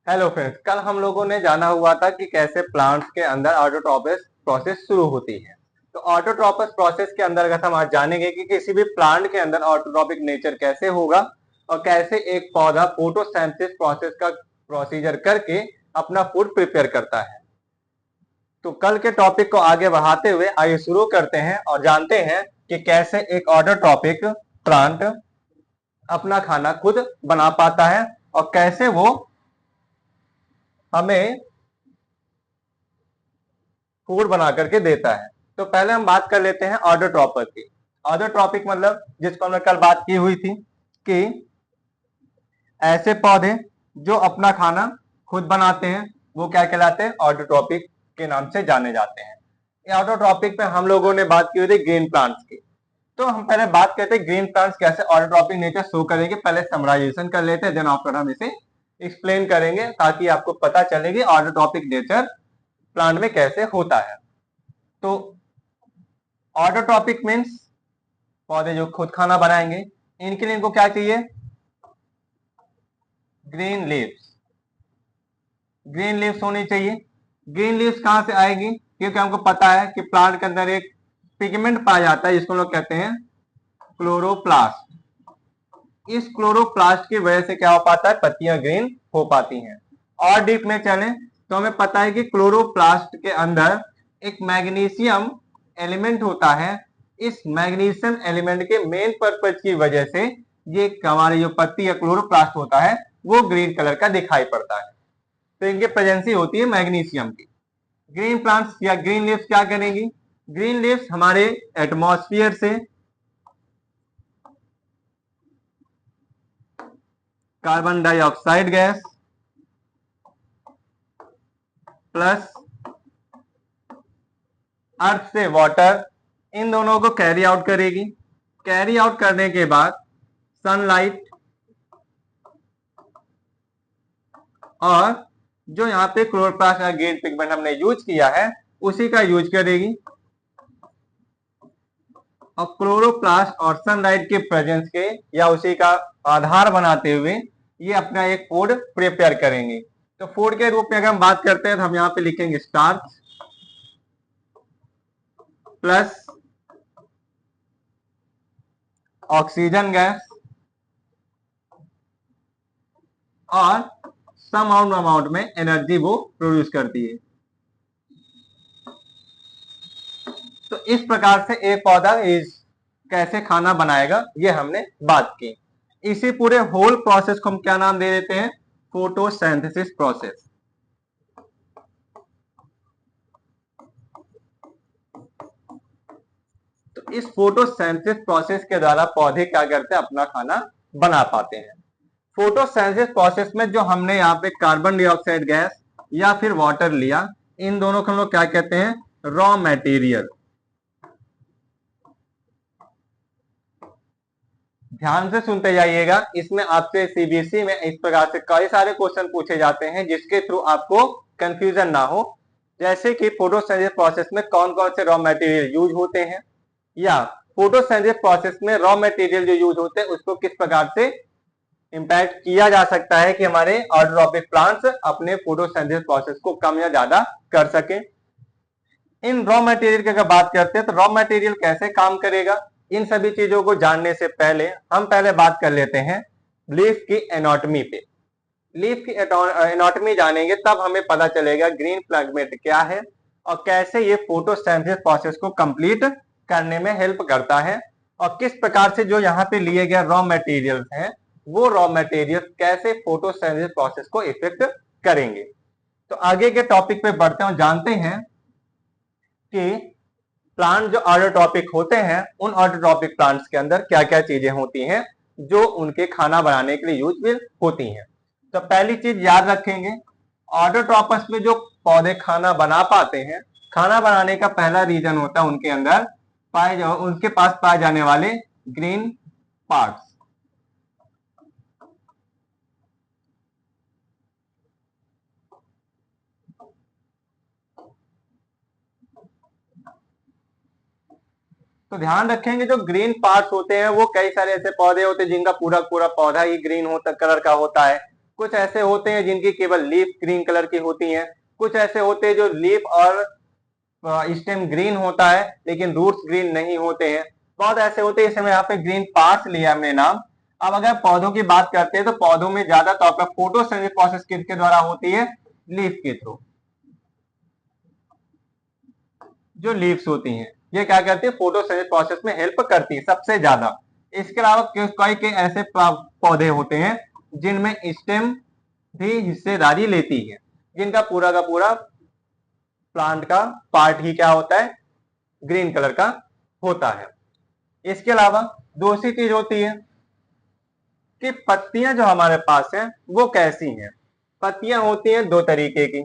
Hello friends, कल हम लोगों ने जाना हुआ था कि कैसे प्लांट्स के अंदर ऑटोट्रोपिक प्रोसेस शुरू होती है। तो ऑटोट्रोपिक प्रोसेस के अंतर्गत हम आज जानेंगे कि किसी भी प्लांट के अंदर ऑटोट्रोपिक नेचर कैसे होगा और कैसे एक पौधा फोटोसिंथेसिस प्रोसेस का प्रोसीजर करके अपना फूड प्रिपेयर करता है। तो कल के टॉपिक को आगे बढ़ाते हुए आइए शुरू करते हैं और जानते हैं कि कैसे एक ऑटोट्रोपिक प्लांट अपना खाना खुद बना पाता है और कैसे वो हमें फूड बना करके देता है। तो पहले हम बात कर लेते हैं ऑटोट्रॉपिक की। ऑटोट्रॉपिक मतलब जिसको हमने कल बात की हुई थी कि ऐसे पौधे जो अपना खाना खुद बनाते हैं वो क्या कहलाते हैं, ऑटोट्रॉपिक के नाम से जाने जाते हैं। ऑटोट्रॉपिक पे हम लोगों ने बात की हुई थी ग्रीन प्लांट्स की। तो हम पहले बात करते हैं ग्रीन प्लांट्स कैसे ऑटोट्रॉपिक नेचर शो करेंगे। पहले समराइजेशन कर लेते हैं, देन आफ्टर हम इसे एक्सप्लेन करेंगे ताकि आपको पता चलेगी ऑटोट्रॉपिक नेचर प्लांट में कैसे होता है। तो ऑटोट्रॉपिक मीन्स पौधे जो खुद खाना बनाएंगे। इनके लिए इनको क्या चाहिए, ग्रीन लीव्स। ग्रीन लीव्स होनी चाहिए। ग्रीन लीव्स कहां से आएगी, क्योंकि हमको पता है कि प्लांट के अंदर एक पिगमेंट पाया जाता है जिसको लोग कहते हैं क्लोरोप्लास्ट। इस क्लोरोप्लास्ट की वजह से क्या हो पाता है, पत्तियां ग्रीन हो पाती हैं। और डीप में चलें तो हमें पता है कि क्लोरोप्लास्ट के अंदर एक मैग्नीशियम एलिमेंट होता है। इस मैग्नीशियम एलिमेंट के मेन पर्पज की वजह से ये हमारी जो पत्ती या क्लोरोप्लास्ट होता है वो ग्रीन कलर का दिखाई पड़ता है। तो इनकी प्रेजेंसी होती है मैग्नीशियम की। ग्रीन प्लांट्स या ग्रीन लीव्स क्या करेंगी, ग्रीन लीव्स हमारे एटमॉस्फेयर से कार्बन डाइऑक्साइड गैस प्लस अर्थ से वाटर, इन दोनों को कैरी आउट करेगी। कैरी आउट करने के बाद सनलाइट और जो यहाँ पे क्लोरोप्लास्ट या ग्रीन पिगमेंट हमने यूज किया है उसी का यूज करेगी। और क्लोरोप्लास्ट और सनलाइट के प्रेजेंस के या उसी का आधार बनाते हुए ये अपना एक फूड प्रिपेयर करेंगे। तो फूड के रूप में अगर हम बात करते हैं तो हम यहाँ पे लिखेंगे स्टार्च प्लस ऑक्सीजन गैस और सम अमाउंट में एनर्जी वो प्रोड्यूस करती है। तो इस प्रकार से एक पौधा इस कैसे खाना बनाएगा ये हमने बात की। इसी पूरे होल प्रोसेस को हम क्या नाम दे देते हैं, फोटोसिंथेसिस प्रोसेस। तो इस फोटोसिंथेसिस प्रोसेस के द्वारा पौधे क्या करते हैं, अपना खाना बना पाते हैं। फोटोसिंथेसिस प्रोसेस में जो हमने यहाँ पे कार्बन डाइऑक्साइड गैस या फिर वाटर लिया, इन दोनों को हम लोग क्या कहते हैं, रॉ मटेरियल। ध्यान से सुनते जाइएगा, इसमें आपसे सीबीएसई में इस प्रकार से कई सारे क्वेश्चन पूछे जाते हैं जिसके थ्रू आपको कंफ्यूजन ना हो। जैसे कि फोटोसिंथेसिस प्रोसेस में कौन कौन से रॉ मटेरियल यूज होते हैं, या फोटोसिंथेसिस प्रोसेस में रॉ मटेरियल जो यूज होते हैं उसको किस प्रकार से इंपैक्ट किया जा सकता है कि हमारे ऑटोट्रॉपिक प्लांट्स अपने फोटोसिंथेसिस प्रोसेस को कम या ज्यादा कर सके। इन रॉ मटेरियल की अगर बात करते हैं तो रॉ मटेरियल कैसे काम करेगा, इन सभी चीजों को जानने से पहले हम पहले बात कर लेते हैं लीफ की एनाटॉमी पे। लीफ की एनाटॉमी जानेंगे तब हमें पता चलेगा ग्रीन पिगमेंट क्या है और कैसे ये फोटोसिंथेसिस प्रोसेस को कंप्लीट करने में हेल्प करता है, और किस प्रकार से जो यहाँ पे लिए गए रॉ मटेरियल्स हैं वो रॉ मटेरियल कैसे फोटोसिंथेसिस प्रोसेस को इफेक्ट करेंगे। तो आगे के टॉपिक पे बढ़ते हैं और जानते हैं कि प्लांट जो ऑटोट्रॉपिक होते हैं उन ऑटोट्रॉपिक प्लांट्स के अंदर क्या क्या चीजें होती हैं जो उनके खाना बनाने के लिए यूजफुल होती हैं। तो पहली चीज याद रखेंगे, ऑटोट्रॉपस में जो पौधे खाना बना पाते हैं, खाना बनाने का पहला रीजन होता है उनके अंदर उनके पास पाए जाने वाले ग्रीन पार्ट्स। तो ध्यान रखेंगे जो ग्रीन पार्ट्स होते हैं वो कई सारे ऐसे पौधे होते हैं जिनका पूरा पूरा पौधा ही ग्रीन होता कलर का होता है। कुछ ऐसे होते हैं जिनकी केवल लीफ ग्रीन कलर की होती है, कुछ ऐसे होते हैं जो लीफ और स्टेम ग्रीन होता है लेकिन रूट्स ग्रीन नहीं होते हैं। बहुत ऐसे होते हैं, इसमें यहाँ पे ग्रीन पार्ट्स लिया हमने नाम। अब अगर पौधों की बात करते हैं तो पौधों में ज्यादा तौर पर फोटोसिंथेसिस प्रोसेस किसके द्वारा होती है? लीफ के थ्रू। जो लीव्स होती हैं ये क्या करती है? फोटोसिंथेसिस प्रोसेस में हेल्प करती है सबसे ज्यादा। इसके अलावा कई कई ऐसे पौधे होते हैं जिनमें स्टेम भी हिस्सेदारी लेती है, जिनका पूरा का पूरा प्लांट का पार्ट ही क्या होता है? ग्रीन कलर का होता है। इसके अलावा दूसरी चीज होती है कि पत्तियां जो हमारे पास है वो कैसी हैं? पत्तियां होती हैं दो तरीके की,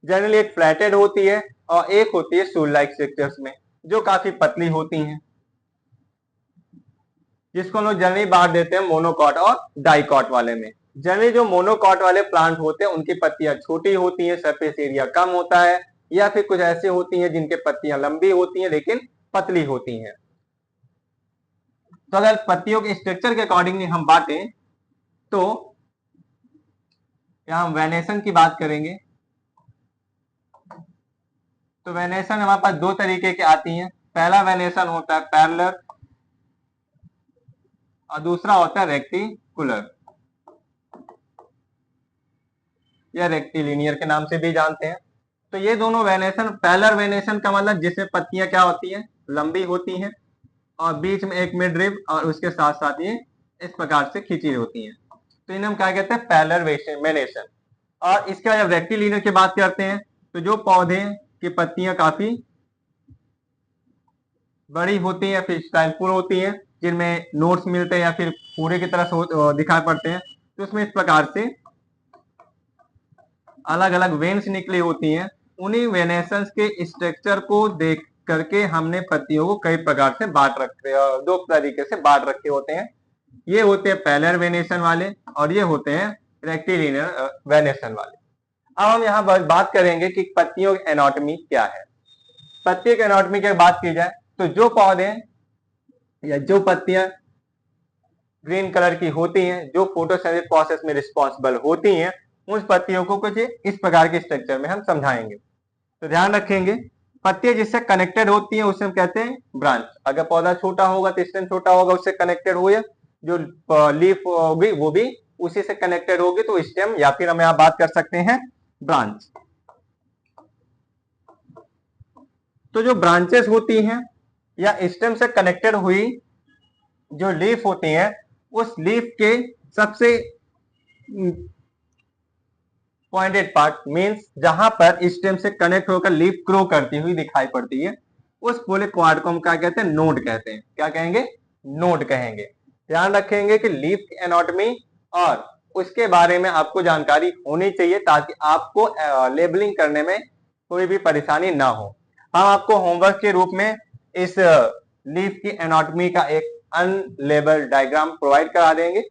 जनरली एक फ्लैटेड होती है और एक होती है सूल लाइक स्ट्रक्चर्स में, जो काफी पतली होती हैं, जिसको हम लोग जनरली बांट देते हैं मोनोकॉट और डाइकॉट वाले में। जनरली जो मोनोकॉट वाले प्लांट होते हैं उनकी पत्तियां छोटी होती हैं, सरफेस एरिया कम होता है, या फिर कुछ ऐसे होती हैं जिनके पत्तियां लंबी होती हैं लेकिन पतली होती हैं। तो अगर पत्तियों के स्ट्रक्चर के अकॉर्डिंगली हम बांटें तो यहां हम वेनेशन की बात करेंगे। तो वेनेशन हमारे पास दो तरीके की आती हैं। पहला वेनेशन होता है पैरेलल और दूसरा होता है रेक्टिकुलर या रेक्टिलिनियर के नाम से भी जानते हैं। तो ये दोनों वेनेशन, पैरेलल वेनेशन का मतलब जिसमें पत्तियां क्या होती हैं? लंबी होती हैं और बीच में एक मिड रिब और उसके साथ साथ ये इस प्रकार से खींची होती हैं, तो इन्हें हम क्या कहते हैं? Parallel venation. और इसके बाद जब रेक्टिलिनियर की बात करते हैं तो जो पौधे की पत्तियां काफी बड़ी होती हैं या फिर स्टाइलफुल होती हैं, जिनमें नोट्स मिलते हैं या फिर पूरे की तरह दिखाई पड़ते हैं, तो उसमें इस प्रकार से अलग अलग वेन्स निकली होती हैं। उन्हीं वेनेशंस के स्ट्रक्चर को देख करके हमने पत्तियों को कई प्रकार से बांट रखे, दो तरीके से बांट रखे होते हैं। ये होते हैं पैरेलल वेनेशन वाले और ये होते हैं रेक्टिलिनियर वेनेशन वाले। अब हम यहाँ बात करेंगे कि पत्तियों की एनाटॉमी क्या है। पत्तियों की एनाटॉमी की बात की जाए तो जो पौधे या जो पत्तियां ग्रीन कलर की होती हैं, जो फोटोसिंथेसिस प्रोसेस में रिस्पॉन्सिबल होती हैं, उन पत्तियों को कुछ इस प्रकार के स्ट्रक्चर में हम समझाएंगे। तो ध्यान रखेंगे, पत्तियां जिससे कनेक्टेड होती हैं उसे हम कहते हैं ब्रांच। अगर पौधा छोटा होगा तो स्टेम छोटा होगा, उससे कनेक्टेड हो, जो लीफ होगी वो भी उसी से कनेक्टेड होगी तो स्टेम, या फिर हम यहाँ बात कर सकते हैं ब्रांच। तो जो ब्रांचेस होती हैं या स्टेम से कनेक्टेड हुई जो लीफ होती हैं, उस लीफ के सबसे पॉइंटेड पार्ट मींस जहां पर स्टेम से कनेक्ट होकर लीफ ग्रो करती हुई दिखाई पड़ती है, उस पूरे पार्ट को हम क्या कहते हैं? नोड कहते हैं। क्या कहेंगे? नोड कहेंगे। ध्यान रखेंगे कि लीफ की एनाटॉमी और उसके बारे में आपको जानकारी होनी चाहिए ताकि आपको लेबलिंग करने में कोई भी परेशानी ना हो। हम आपको होमवर्क के रूप में इस लीफ की एनाटॉमी का एक अनलेबल डायग्राम प्रोवाइड करा देंगे,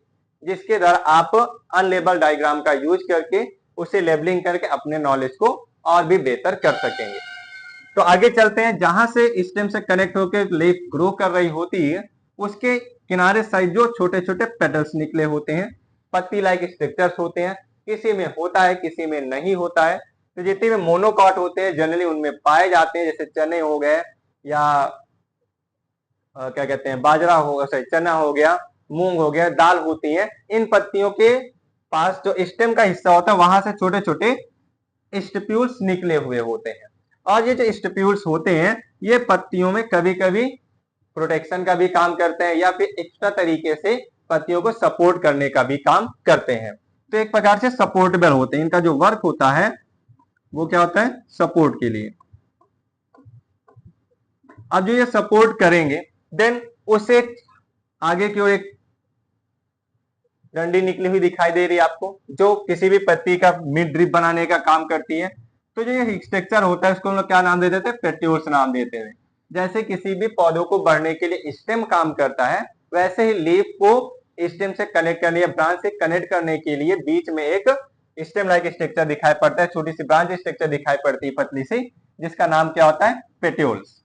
जिसके द्वारा आप अनलेबल डायग्राम का यूज करके उसे लेबलिंग करके अपने नॉलेज को और भी बेहतर कर सकेंगे। तो आगे चलते हैं। जहां से स्टेम से कनेक्ट होकर लीफ ग्रो कर रही होती है, उसके किनारे साइड जो छोटे छोटे पेटल्स निकले होते हैं, पत्ती लाइक स्ट्रक्चर्स होते हैं, किसी में होता है किसी में नहीं होता है। तो जितने भी मोनोकॉट होते हैं जनरली उनमें पाए जाते हैं, जैसे चने हो गए या क्या कहते हैं बाजरा हो, सॉरी चना हो गया, मूंग हो गया, दाल होती है। इन पत्तियों के पास जो स्टेम का हिस्सा होता है वहां से छोटे छोटे स्टिप्यूल्स निकले हुए होते हैं, और ये जो स्टिप्यूल्स होते हैं ये पत्तियों में कभी कभी प्रोटेक्शन का भी काम करते हैं या फिर एक्स्ट्रा तरीके से पत्तियों को सपोर्ट करने का भी काम करते हैं। तो एक प्रकार से सपोर्टेबल होते हैं, इनका जो वर्क होता है वो क्या होता है? सपोर्ट के लिए। अब जो ये सपोर्ट करेंगे देन उससे आगे की ओर एक डंडी निकली हुई दिखाई दे रही है आपको, जो किसी भी पत्ती का मिड ड्रिप बनाने का काम करती है। तो जो ये स्ट्रक्चर होता है उसको हम लोग क्या नाम दे देते हैं? पेट्यूल्स नाम देते हैं। जैसे किसी भी पौधों को बढ़ने के लिए स्टेम काम करता है, वैसे ही लीफ को स्टेम से कनेक्ट करने या ब्रांच से कनेक्ट करने के लिए बीच में एक स्टेम लाइक स्ट्रक्चर दिखाई पड़ता है, छोटी सी ब्रांच स्ट्रक्चर दिखाई पड़ती है पतली सी, जिसका नाम क्या होता है? पेट्यूल्स।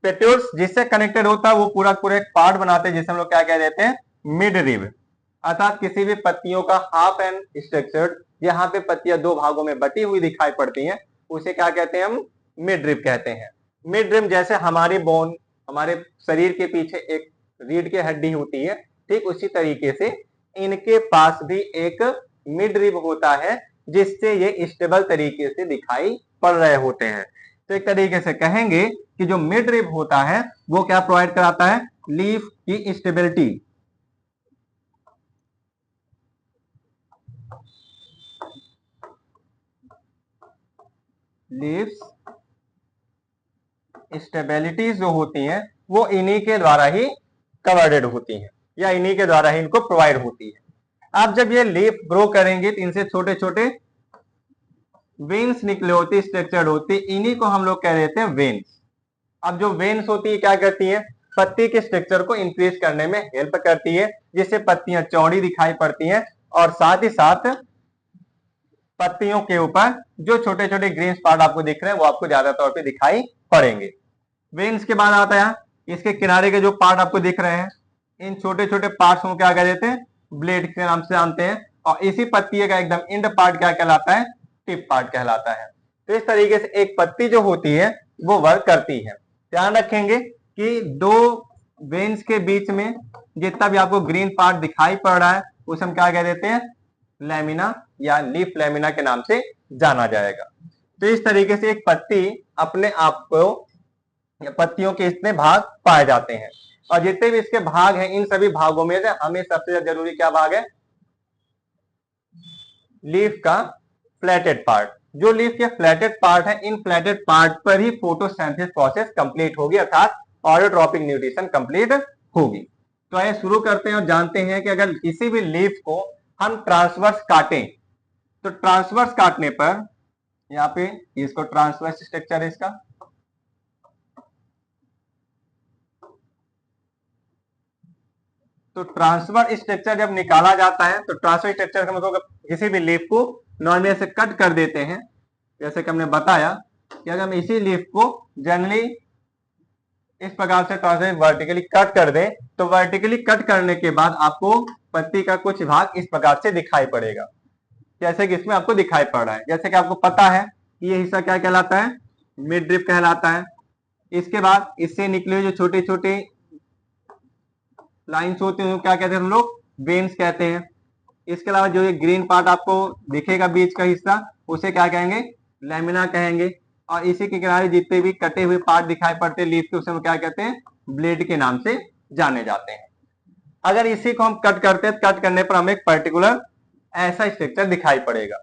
पेट्यूल्स जिससे कनेक्टेड होता है वो पूरा पूरा एक पार्ट बनाते हैं जिसे हम लोग क्या कह देते हैं? Mid rib. अर्थात किसी भी पत्तियों का हाफ एंड स्ट्रक्चर्ड, यहाँ पे पत्तियां दो भागों में बटी हुई दिखाई पड़ती हैं, उसे क्या कहते हैं, हम मिड रिब कहते हैं। मिड रिब जैसे हमारी बोन, हमारे शरीर के पीछे एक रीढ़ की हड्डी होती है, ठीक उसी तरीके से इनके पास भी एक मिड रिब होता है, जिससे ये स्टेबल तरीके से दिखाई पड़ रहे होते हैं। तो एक तरीके से कहेंगे कि जो मिड रिब होता है वो क्या प्रोवाइड कराता है, लीफ की स्टेबिलिटी। लीव्स स्टेबिलिटी जो होती हैं वो इन्हीं के द्वारा ही कवर्डेड होती हैं, या इन्हीं के द्वारा ही इनको प्रोवाइड होती है। अब जब ये लीफ ग्रो करेंगे तो इनसे छोटे छोटे वेन्स निकले होती, स्ट्रक्चर्ड होती, इन्हीं को हम लोग कह देते हैं वेन्स। अब जो वेन्स होती है क्या करती है, पत्ती के स्ट्रक्चर को इंक्रीज करने में हेल्प करती है, जिससे पत्तियां चौड़ी दिखाई पड़ती हैं, और साथ ही साथ पत्तियों के ऊपर जो छोटे छोटे ग्रीन स्पॉट आपको दिख रहे हैं वो आपको ज्यादा तौर पे दिखाई पड़ेंगे। वेन्स के बाद आता है इसके किनारे के जो पार्ट आपको दिख रहे हैं, इन छोटे छोटे पार्ट्स को क्या कह देते हैं, ब्लेड के नाम से जानते हैं, और इसी पत्ती का एकदम एंड पार्ट क्या कहलाता है, टिप पार्ट कहलाता है। तो इस तरीके से एक पत्ती जो होती है वो वर्क करती है। ध्यान रखेंगे कि दो वेन्स के बीच में जितना भी आपको ग्रीन पार्ट दिखाई पड़ रहा है उसे हम क्या कह देते हैं, लैमिना या लीफ लैमिना के नाम से जाना जाएगा। तो इस तरीके से एक पत्ती अपने आप को, पत्तियों के इतने भाग पाए जाते हैं, और जितने भी इसके भाग हैं इन सभी भागों में से हमें सबसे ज्यादा जरूरी क्या भाग है, लीफ का फ्लैटेड पार्ट। जो लीफ के फ्लैटेड पार्ट है, इन फ्लैटेड पार्ट पर ही फोटोसिंथेसिस प्रोसेस कंप्लीट होगी, अर्थात ऑटोट्रॉपिक न्यूट्रिशन कंप्लीट होगी। तो आइए शुरू करते हैं और जानते हैं कि अगर किसी भी लीफ को हम ट्रांसवर्स काटें, तो ट्रांसवर्स काटने पर यहाँ पे इसको ट्रांसवर्स स्ट्रक्चर है इसका, तो ट्रांसफर स्ट्रक्चर जब निकाला जाता है तो ट्रांसफर स्ट्रक्चर का मतलब किसी भी लीफ को नॉर्मली से कट कर देते हैं, जैसे कि हमने बताया कि अगर हम इसी लीफ को जनरली इस प्रकार से ट्रांसफर वर्टिकली कट कर दें, तो वर्टिकली कट करने के बाद आपको पत्ती का कुछ भाग इस प्रकार से दिखाई पड़ेगा, जैसे कि इसमें आपको दिखाई पड़ रहा है। जैसे कि आपको पता है कि ये हिस्सा क्या कहलाता है, मिड रिब कहलाता है। इसके बाद इससे निकले हुए जो छोटे छोटे लाइन्स होते हैं क्या कहते हैं हम लोग, वेन्स कहते हैं। इसके अलावा जो ये ग्रीन पार्ट आपको दिखेगा बीच का हिस्सा, उसे क्या कहेंगे, लैमिना कहेंगे। और इसी के किनारे जितने भी कटे हुए पार्ट दिखाई पड़ते हैं लीफ के, उसे हम क्या कहते हैं, ब्लेड के नाम से जाने जाते हैं। अगर इसी को हम कट करते हैं, कट करने पर हमें एक पर्टिकुलर ऐसा स्ट्रक्चर दिखाई पड़ेगा।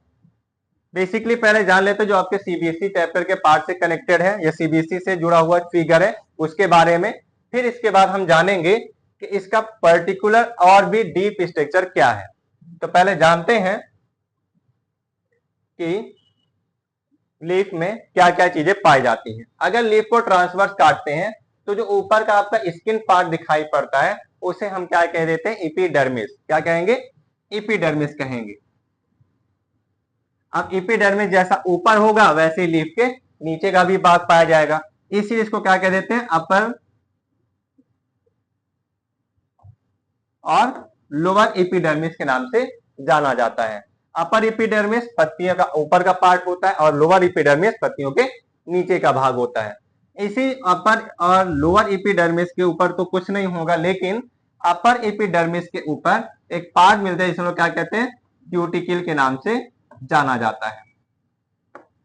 बेसिकली पहले जान लेते हैं जो आपके सीबीएसई चैप्टर के पार्ट से कनेक्टेड है या सीबीएसई से जुड़ा हुआ फिगर है उसके बारे में। फिर इसके बाद हम जानेंगे कि इसका पर्टिकुलर और भी डीप स्ट्रक्चर क्या है। तो पहले जानते हैं कि लीफ में क्या क्या चीजें पाई जाती हैं। अगर लीफ को ट्रांसवर्स काटते हैं तो जो ऊपर का आपका स्किन पार्ट दिखाई पड़ता है उसे हम क्या कह देते हैं, एपिडर्मिस। क्या कहेंगे, एपिडर्मिस कहेंगे। अब एपिडर्मिस जैसा ऊपर होगा वैसे लीफ के नीचे का भी भाग पाया जाएगा, इसीलिए इसको क्या कह देते हैं, अपर और लोअर एपिडर्मिस के नाम से जाना जाता है। अपर एपिडर्मिस पत्तियों का ऊपर का पार्ट होता है और लोअर एपिडर्मिस पत्तियों के नीचे का भाग होता है। इसी अपर और लोअर एपिडर्मिस के ऊपर तो कुछ नहीं होगा, लेकिन अपर एपिडर्मिस के ऊपर एक पार्ट मिलता है जिसे लोग क्या कहते हैं, क्यूटिकल के नाम से जाना जाता है।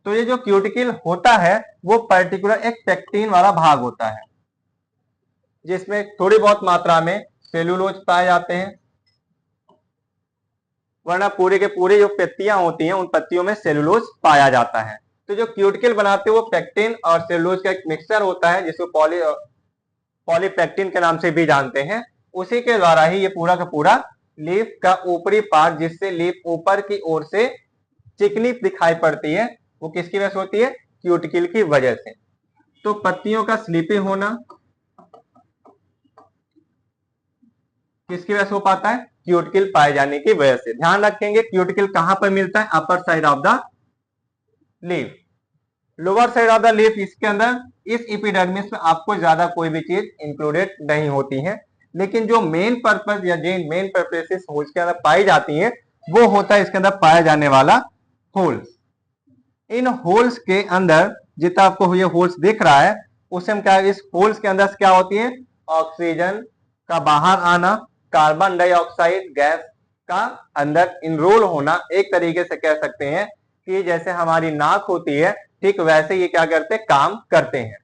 तो ये जो क्यूटिकल होता है वो पर्टिकुलर एक पेक्टिन वाला भाग होता है, जिसमें थोड़ी बहुत मात्रा में सेलुलोज पाए जाते हैं, वरना पूरे के पूरे जो पत्तियां होती हैं उन पत्तियों में सेलुलोज पाया जाता है। तो जो क्यूटिकल बनाते हैं वो पेक्टिन और सेलुलोज का एक मिक्सचर होता है, जिसको पॉलीपेक्टिन के नाम से भी जानते हैं। उसी के द्वारा ही ये पूरा का पूरा लीफ का ऊपरी पार्ट, जिससे लीफ ऊपर की ओर से चिकनी दिखाई पड़ती है, वो किसकी वजह से होती है, क्यूटिकल की वजह से। तो पत्तियों का स्लीपी होना किसकी वजह से हो पाता है, क्यूटिकल पाए जाने की वजह से। ध्यान रखेंगे क्यूटिकल कहां पर मिलता है, upper side of the leaf. Lower side of the leaf, इसके अंदर इस एपिडर्मिस में आपको ज्यादा कोई भी चीज इंक्लूडेड नहीं होती है। लेकिन जो मेन पर्पस या जो मेन पर्पसेस होल्स के अंदर पाई जाती हैं वो होता है इसके अंदर पाया जाने वाला होल्स। इन होल्स के अंदर जितना आपको ये होल्स दिख रहा है उसे हम क्या, इस होल्स के अंदर क्या होती है, ऑक्सीजन का बाहर आना, कार्बन डाइऑक्साइड गैस का अंदर इनरोल होना। एक तरीके से कह सकते हैं कि जैसे हमारी नाक होती है ठीक वैसे ये क्या करते हैं, काम करते हैं।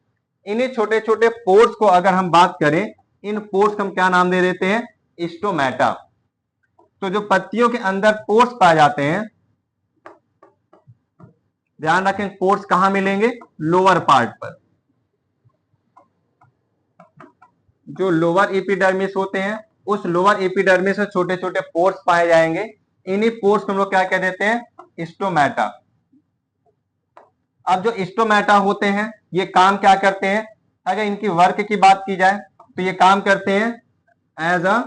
इन्हीं छोटे छोटे पोर्स को अगर हम बात करें, इन पोर्स को हम क्या नाम दे देते हैं, स्टोमेटा। तो जो पत्तियों के अंदर पोर्स पाए जाते हैं, ध्यान रखें पोर्स कहां मिलेंगे, लोअर पार्ट पर। जो लोअर एपिडर्मिस होते हैं उस लोअर एपिडर्मिस में छोटे छोटे पोर्स पाए जाएंगे। इन्हीं पोर्स को हम लोग क्या कह देते हैं, स्टोमेटा। अब जो स्टोमेटा होते हैं ये काम क्या करते हैं, अगर इनकी वर्क की बात की जाए तो ये काम करते हैं एज अ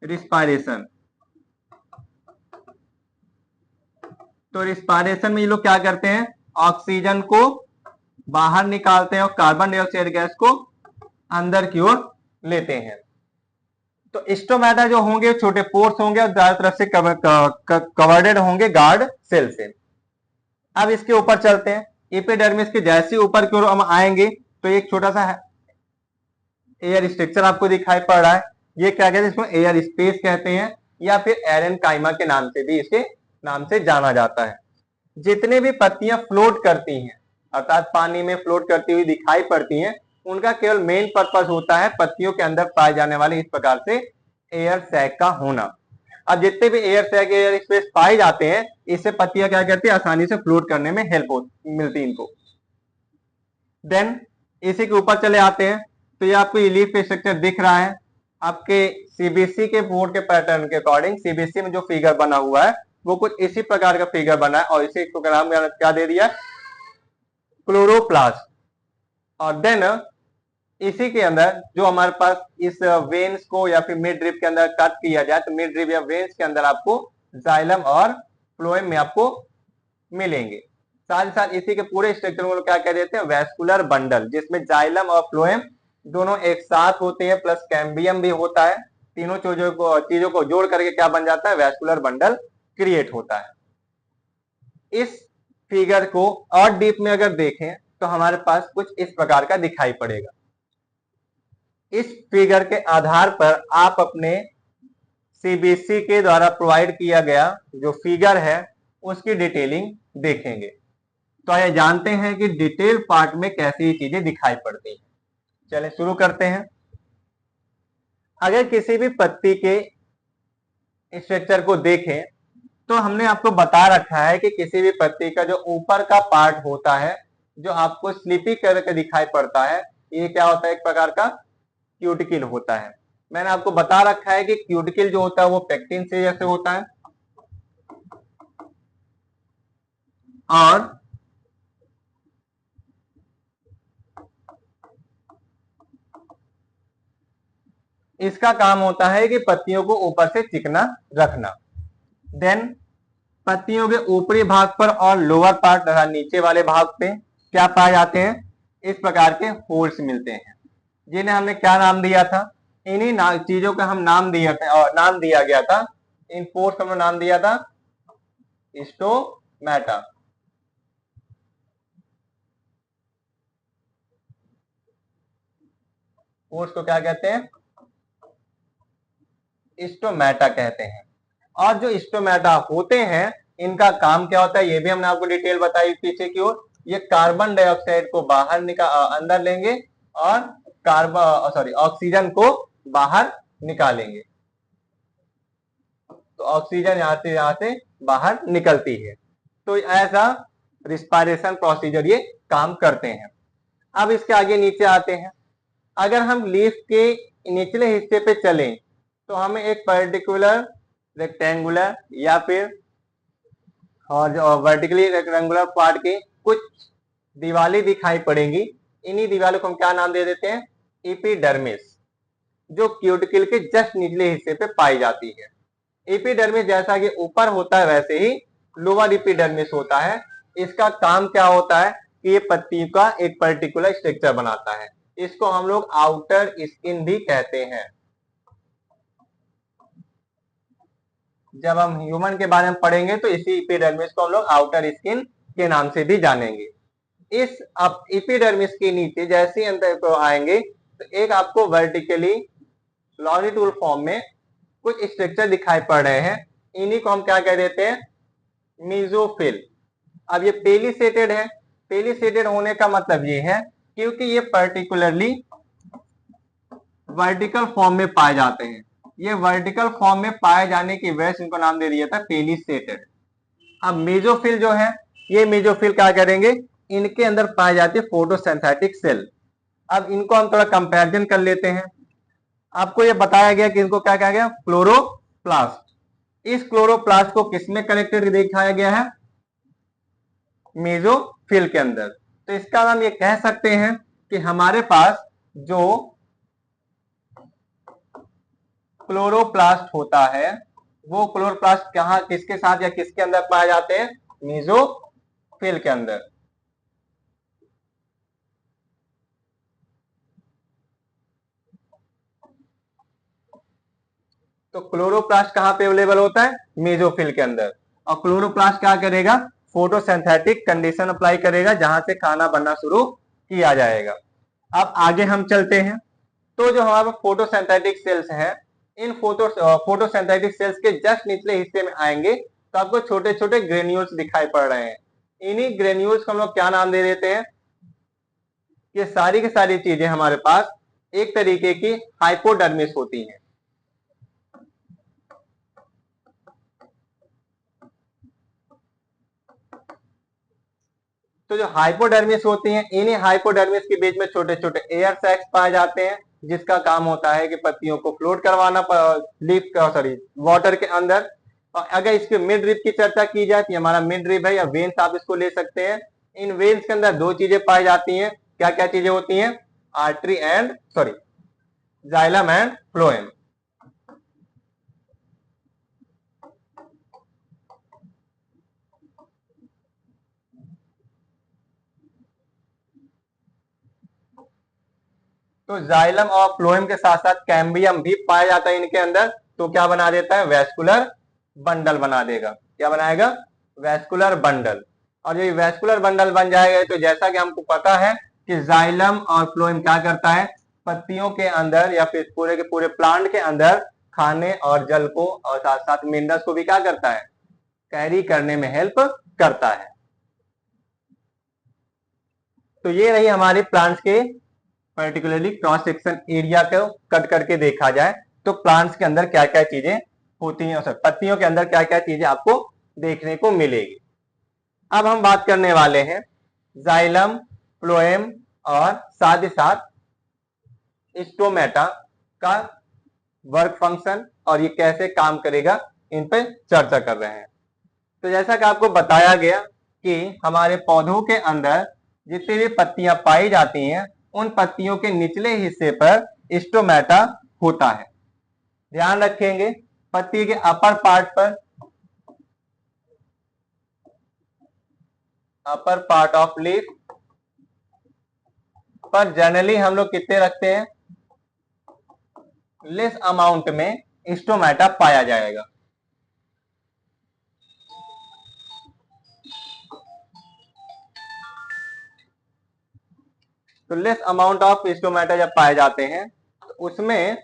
रिस्पायरेशन। तो रिस्पायरेशन में ये लोग क्या करते हैं, ऑक्सीजन को बाहर निकालते हैं और कार्बन डाइऑक्साइड गैस को अंदर की ओर लेते हैं। तो स्टोमेटा जो होंगे छोटे पोर्स होंगे और चारों तरफ से कवर्डेड होंगे गार्ड सेल से। अब इसके ऊपर चलते हैं, एपिडर्मिस के जैसे ऊपर की ओर हम आएंगे तो एक छोटा सा एयर स्ट्रक्चर आपको दिखाई पड़ रहा है। ये क्या कहते हैं, इसको एयर स्पेस कहते हैं या फिर एरेनकाइमा के नाम से भी इसके नाम से जाना जाता है। जितने भी पत्तियां फ्लोट करती हैं अर्थात पानी में फ्लोट करती हुई दिखाई पड़ती हैं, उनका केवल मेन पर्पस होता है पत्तियों के अंदर पाए जाने वाले इस प्रकार से एयर सैक का होना। अब जितने भी एयर सैक एयर स्पेस पाए जाते हैं इससे पत्तियां क्या करती है, आसानी से फ्लोट करने में हेल्प मिलती है इनको। देन इसी के ऊपर चले आते हैं तो ये आपको लीफ स्ट्रक्चर दिख रहा है। आपके सीबीएसई के बोर्ड के पैटर्न के अकॉर्डिंग सीबीएसई में जो फिगर बना हुआ है वो कुछ इसी प्रकार का फिगर बना है और इसी को नाम क्या दे दिया, क्लोरोप्लास्ट। और देन इसी के अंदर जो हमारे पास इस वेन्स को या फिर मिड ड्रिप के अंदर कट किया जाए तो मिड ड्रिप या वेन्स के अंदर आपको जाइलम और फ्लोएम में आपको मिलेंगे। साथ ही साथ इसी के पूरे स्ट्रक्चर को क्या कह देते हैं, वैस्कुलर बंडल, जिसमें जाइलम और फ्लोएम दोनों एक साथ होते हैं प्लस कैम्बियम भी होता है। तीनों चीजों को जोड़ करके क्या बन जाता है, वैस्कुलर बंडल क्रिएट होता है। इस फिगर को और डीप में अगर देखें तो हमारे पास कुछ इस प्रकार का दिखाई पड़ेगा। इस फिगर के आधार पर आप अपने सीबीएसई के द्वारा प्रोवाइड किया गया जो फिगर है उसकी डिटेलिंग देखेंगे। तो आइए जानते हैं कि डिटेल पार्ट में कैसी चीजें दिखाई पड़ती हैं। चलें शुरू करते हैं। अगर किसी भी पत्ती के स्ट्रक्चर को देखें तो हमने आपको बता रखा है कि किसी भी पत्ती का जो ऊपर का पार्ट होता है जो आपको स्लिपी करके दिखाई पड़ता है, ये क्या होता है, एक प्रकार का क्यूटिकल होता है। मैंने आपको बता रखा है कि क्यूटिकल जो होता है वो पेक्टिन से जैसे होता है और इसका काम होता है कि पत्तियों को ऊपर से चिकना रखना। देन पत्तियों के ऊपरी भाग पर और लोअर पार्ट तथा नीचे वाले भाग पे क्या पाए जाते हैं, इस प्रकार के होल्स मिलते हैं जिन्हें हमने क्या नाम दिया था, इन्हीं चीजों का हम नाम दिया गया था, इन पोर्स का नाम दिया था स्टोमेटा। पोर्स को क्या कहते हैं, स्टोमेटा कहते हैं। और जो स्टोमेटा होते हैं इनका काम क्या होता है ये भी हमने आपको डिटेल बताई पीछे की ओर। ये कार्बन डाइऑक्साइड को बाहर अंदर लेंगे और ऑक्सीजन को बाहर निकालेंगे। तो ऑक्सीजन यहां से बाहर निकलती है। तो ऐसा रिस्पायरेशन प्रोसीजर ये काम करते हैं। अब इसके आगे नीचे आते हैं। अगर हम लीफ के निचले हिस्से पे चलें तो हमें एक पर्टिकुलर रेक्टेंगुलर या फिर और जो वर्टिकली रेक्टेंगुलर पार्ट की कुछ दीवारें दिखाई पड़ेंगी। इन्हीं दीवारों को हम क्या नाम दे देते हैं, एपिडर्मिस, जो क्यूटिकल के जस्ट निचले हिस्से पे पाई जाती है। एपिडर्मिस जैसा कि ऊपर होता है वैसे ही लोअर एपिडर्मिस होता है। इसका काम क्या होता है कि ये पत्ती का एक पर्टिकुलर स्ट्रक्चर बनाता है। इसको हम लोग आउटर स्किन भी कहते हैं। जब हम ह्यूमन के बारे में पढ़ेंगे तो इसी एपिडर्मिस को हम लोग आउटर स्किन के नाम से भी जानेंगे। इस एपिडर्मिस के नीचे जैसे ही अंदर को आएंगे तो एक आपको वर्टिकली लॉन्जिट्यूडल फॉर्म में कुछ स्ट्रक्चर दिखाई पड़ रहे हैं, इन्हीं को हम क्या कह देते हैं, मेसोफिल। अब ये पेलिसेटेड है, पेलिसेटेड होने का मतलब ये है क्योंकि ये पर्टिकुलरली वर्टिकल फॉर्म में पाए जाते हैं। ये वर्टिकल फॉर्म में पाए जाने की वजह से इनको नाम दे दिया था पेलिसेटेड। अब मेसोफिल जो है, ये मेसोफिल क्या करेंगे, इनके अंदर पाए जाते हैं फोटोसिंथेटिक सेल। अब इनको हम थोड़ा कंपैरिजन कर लेते हैं। आपको ये बताया गया कि इनको क्या कहा गया, क्लोरोप्लास्ट। इस क्लोरोप्लास्ट को किसमें कनेक्टेड दिखाया गया है, मेसोफिल के अंदर। तो इसका हम ये कह सकते हैं कि हमारे पास जो क्लोरोप्लास्ट होता है वो क्लोरोप्लास्ट कहां, किसके साथ या किसके अंदर पाए जाते हैं, मेसोफिल के अंदर। तो क्लोरोप्लास्ट कहां पे अवेलेबल होता है, मेसोफिल के अंदर। और क्लोरोप्लास्ट क्या करेगा, फोटोसिंथेटिक कंडीशन अप्लाई करेगा जहां से खाना बनना शुरू किया जाएगा। अब आगे हम चलते हैं। तो जो हमारे फोटोसिंथेटिक सेल्स हैं, इन फोटोसिंथेटिक सेल्स के जस्ट निचले हिस्से में आएंगे तो आपको छोटे छोटे ग्रेन्यूल्स दिखाई पड़ रहे हैं। इन्हीं ग्रेन्यूल्स को हम लोग क्या नाम दे देते हैं, ये सारी की सारी चीजें हमारे पास एक तरीके की हाइपोडर्मिस होती हैं। तो जो हाइपोडर्मिस होती हैं, इन्हीं हाइपोडर्मिस के बीच में छोटे छोटे एयर सैक्स पाए जाते हैं जिसका काम होता है कि पत्तियों को फ्लोट करवाना लीफ का वाटर के अंदर। और अगर इसके मिड रिब की चर्चा की जाए तो हमारा मिड रिब है या वेन्स आप इसको ले सकते हैं। इन वेन्स के अंदर दो चीजें पाई जाती हैं, क्या क्या चीजें होती हैं, artery and xylem and phloem. तो जाइलम और फ्लोएम के साथ साथ कैम्बियम भी पाया जाता है इनके अंदर। तो क्या बना देता है, वेस्कुलर बंडल बना देगा। क्या बनाएगा, वेस्कुलर बंडल। और ये वेस्कुलर बंडल बन जाएगा तो जैसा कि हमको पता है कि जाइलम और फ्लोएम क्या करता है, पत्तियों के अंदर या फिर पूरे के पूरे प्लांट के अंदर खाने और जल को और साथ साथ मिनरल्स को भी क्या करता है, कैरी करने में हेल्प करता है। तो ये रही हमारे प्लांट्स के पर्टिकुलरली क्रॉस सेक्शन एरिया को कट करके देखा जाए तो प्लांट्स के अंदर क्या क्या चीजें होती हैं, पत्तियों के अंदर क्या क्या चीजें आपको देखने को मिलेगी। अब हम बात करने वाले हैं जाइलम, फ्लोएम और साथ ही साथ स्टोमेटा का वर्क फंक्शन और ये कैसे काम करेगा, इन पे चर्चा कर रहे हैं। तो जैसा कि आपको बताया गया कि हमारे पौधों के अंदर जितनी भी पत्तियां पाई जाती हैं उन पत्तियों के निचले हिस्से पर स्टोमेटा होता है। ध्यान रखेंगे, पत्ती के अपर पार्ट पर, अपर पार्ट ऑफ लीफ पर जनरली हम लोग कितने रखते हैं, लेस अमाउंट में स्टोमेटा पाया जाएगा। तो लेस अमाउंट ऑफ स्टोमेटा जब पाए जाते हैं तो उसमें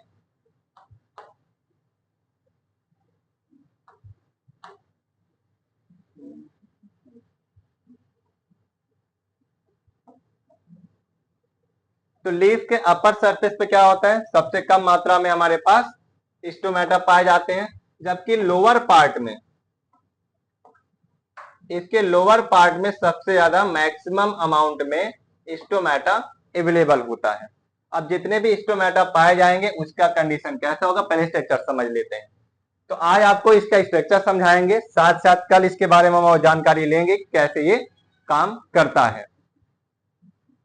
तो लीफ के अपर सरफेस पे क्या होता है, सबसे कम मात्रा में हमारे पास स्टोमेटा पाए जाते हैं, जबकि लोअर पार्ट में, इसके लोअर पार्ट में सबसे ज्यादा मैक्सिमम अमाउंट में स्टोमेटा अवेलेबल होता है। अब जितने भी स्टोमेटा पाए जाएंगे उसका कंडीशन कैसा होगा, पहले स्ट्रक्चर समझ लेते हैं। तो आज आपको इसका स्ट्रक्चर समझाएंगे, साथ साथ कल इसके बारे में हम जानकारी लेंगे कैसे ये काम करता है।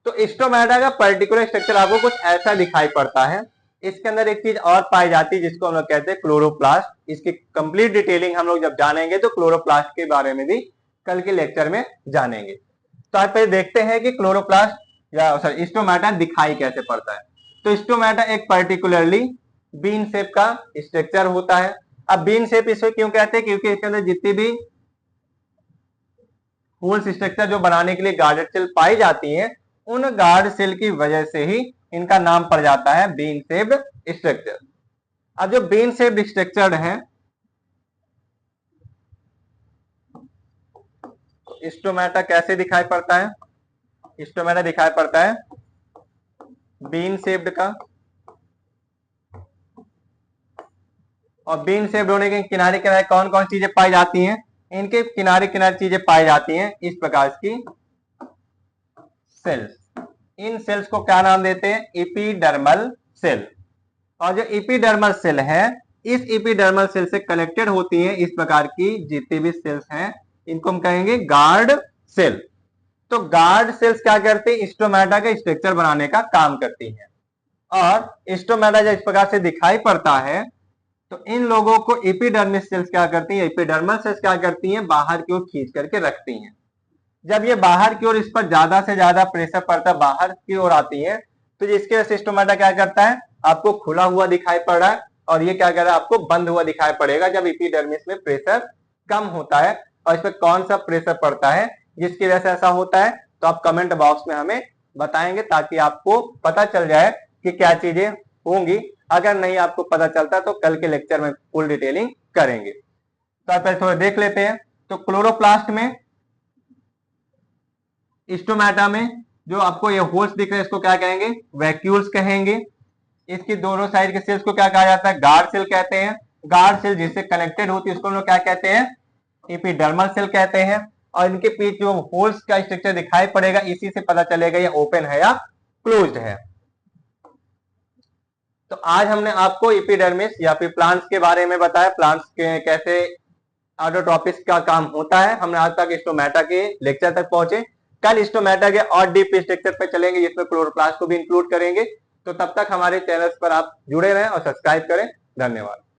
तो स्टोमेटा का पर्टिकुलर स्ट्रक्चर आपको कुछ ऐसा दिखाई पड़ता है। इसके अंदर एक चीज और पाई जाती है जिसको हम लोग कहते हैं क्लोरोप्लास्ट। इसकी कंप्लीट डिटेलिंग हम लोग जब जानेंगे तो क्लोरोप्लास्ट के बारे में भी कल के लेक्चर में जानेंगे। तो आज पहले देखते हैं कि क्लोरोप्लास्ट या स्टोमेटा दिखाई कैसे पड़ता है। तो स्टोमेटा एक पर्टिकुलरली बीन शेप का स्ट्रक्चर होता है अब बीन शेप इसको क्यों कहते हैं, क्योंकि इसके अंदर जितनी भी होल्स स्ट्रक्चर जो बनाने के लिए गार्डेड सेल पाई जाती है, उन गार्ड सेल की वजह से ही इनका नाम पड़ जाता है बीन शेप्ड स्ट्रक्चर। अब जो बीन शेप्ड स्ट्रक्चर है, स्टोमेटा कैसे दिखाई पड़ता है, स्टोमेटा दिखाई पड़ता है बीन शेप्ड का, और बीन शेप्ड होने के किनारे किनारे कौन कौन चीजें पाई जाती हैं, इनके किनारे किनारे चीजें पाई जाती हैं इस प्रकार की सेल्स। इन सेल्स को क्या नाम देते हैं, एपिडर्मल सेल। और जो एपिडर्मल सेल है, इस एपिडर्मल सेल से कनेक्टेड होती हैं इस प्रकार की जितनी भी सेल्स हैं, इनको हम कहेंगे गार्ड सेल। तो गार्ड सेल्स क्या करते हैं, स्टोमेटा का स्ट्रक्चर बनाने का काम करती हैं। और स्टोमेटा जब इस प्रकार से दिखाई पड़ता है, तो इन लोगों को एपिडर्मिस सेल्स क्या करती हैं, एपिडर्मल सेल्स क्या करती हैं, बाहर की ओर खींच करके रखती हैं। जब ये बाहर की ओर इस पर ज्यादा से ज्यादा प्रेशर पड़ता है, बाहर की ओर आती है, तो इसके वजह से स्टोमेटा क्या करता है, आपको खुला हुआ दिखाई पड़ रहा है, और ये क्या कर रहा है, आपको बंद हुआ दिखाई पड़ेगा जब एपिडर्मिस में प्रेशर कम होता है। और इस पर कौन सा प्रेशर पड़ता है जिसकी वजह से ऐसा होता है, तो आप कमेंट बॉक्स में हमें बताएंगे, ताकि आपको पता चल जाए कि क्या चीजें होंगी। अगर नहीं आपको पता चलता तो कल के लेक्चर में फुल डिटेलिंग करेंगे। तो आप पहले थोड़ा देख लेते हैं। तो क्लोरोप्लास्ट में, स्टोमेटा में जो आपको ये होल्स दिख रहे हैं, इसको क्या कहेंगे, वैक्यूल्स कहेंगे। इसकी दोनों साइड के सेल्स को क्या कहा जाता है, गार्ड सेल कहते हैं। गार्ड सेल जिससे कनेक्टेड होती है उसको हम लोग क्या कहते हैं, एपिडर्मल सेल कहते हैं। और इनके पीछे जो होल्स का स्ट्रक्चर दिखाई पड़ेगा, इसी से पता चलेगा ये ओपन है या क्लोज्ड है। तो आज हमने आपको एपिडर्मिस या फिर प्लांट्स के बारे में बताया, प्लांट्स के कैसे ऑटोट्रॉपिस का काम होता है। हमने आज तक स्टोमेटा के लेक्चर तक पहुंचे। कल स्टोमेटा के और डीप स्ट्रक्चर पे चलेंगे, जिसमें क्लोरोप्लास्ट को भी इंक्लूड करेंगे। तो तब तक हमारे चैनल्स पर आप जुड़े रहें और सब्सक्राइब करें। धन्यवाद।